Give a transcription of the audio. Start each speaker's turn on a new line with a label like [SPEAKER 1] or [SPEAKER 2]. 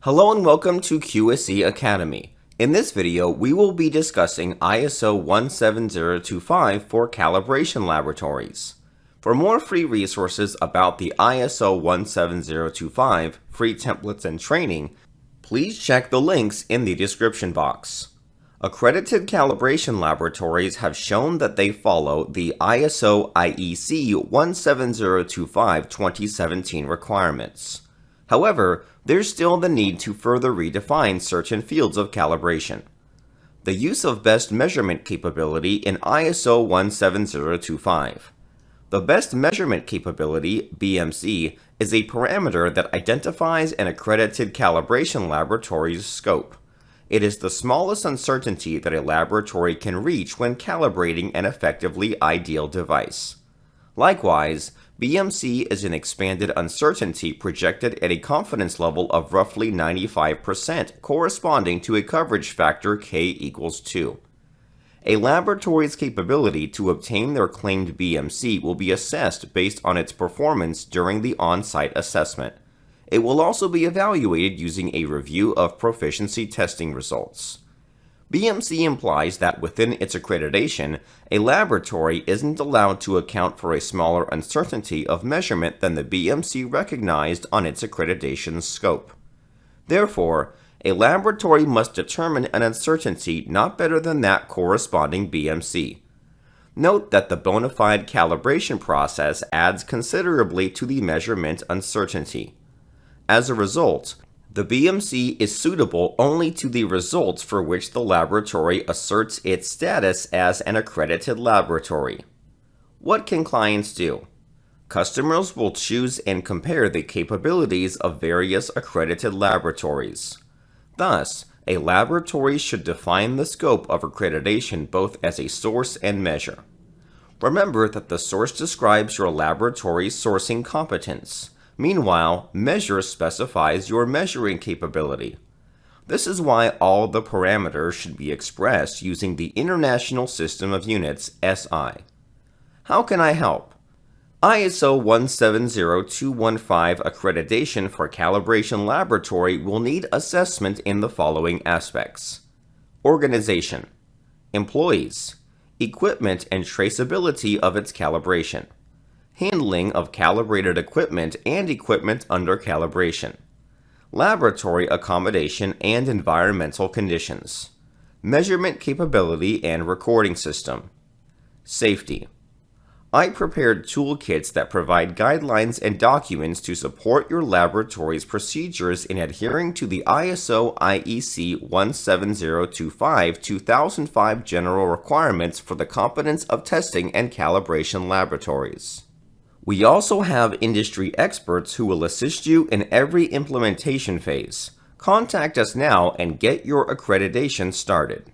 [SPEAKER 1] Hello and welcome to QSE Academy. In this video, we will be discussing ISO 17025 for calibration laboratories. For more free resources about the ISO 17025, free templates and training, please check the links in the description box. Accredited calibration laboratories have shown that they follow the ISO IEC 17025 2017 requirements. However, there's still the need to further redefine certain fields of calibration. The use of best measurement capability in ISO 17025. The best measurement capability, BMC, is a parameter that identifies an accredited calibration laboratory's scope. It is the smallest uncertainty that a laboratory can reach when calibrating an effectively ideal device. Likewise, BMC is an expanded uncertainty projected at a confidence level of roughly 95%, corresponding to a coverage factor K equals 2. A laboratory's capability to obtain their claimed BMC will be assessed based on its performance during the on-site assessment. It will also be evaluated using a review of proficiency testing results. BMC implies that within its accreditation, a laboratory isn't allowed to account for a smaller uncertainty of measurement than the BMC recognized on its accreditation scope. Therefore, a laboratory must determine an uncertainty not better than that corresponding BMC. Note that the bona fide calibration process adds considerably to the measurement uncertainty. As a result, the BMC is suitable only to the results for which the laboratory asserts its status as an accredited laboratory. What can clients do? Customers will choose and compare the capabilities of various accredited laboratories. Thus, a laboratory should define the scope of accreditation both as a source and measure. Remember that the source describes your laboratory's sourcing competence. Meanwhile, measure specifies your measuring capability. This is why all the parameters should be expressed using the International System of Units, SI. How can I help? ISO 170215 accreditation for calibration laboratory will need assessment in the following aspects: organization, employees, equipment and traceability of its calibration, handling of calibrated equipment and equipment under calibration, laboratory accommodation and environmental conditions, measurement capability and recording system, safety. I prepared toolkits that provide guidelines and documents to support your laboratory's procedures in adhering to the ISO IEC 17025-2005 general requirements for the competence of testing and calibration laboratories. We also have industry experts who will assist you in every implementation phase. Contact us now and get your accreditation started.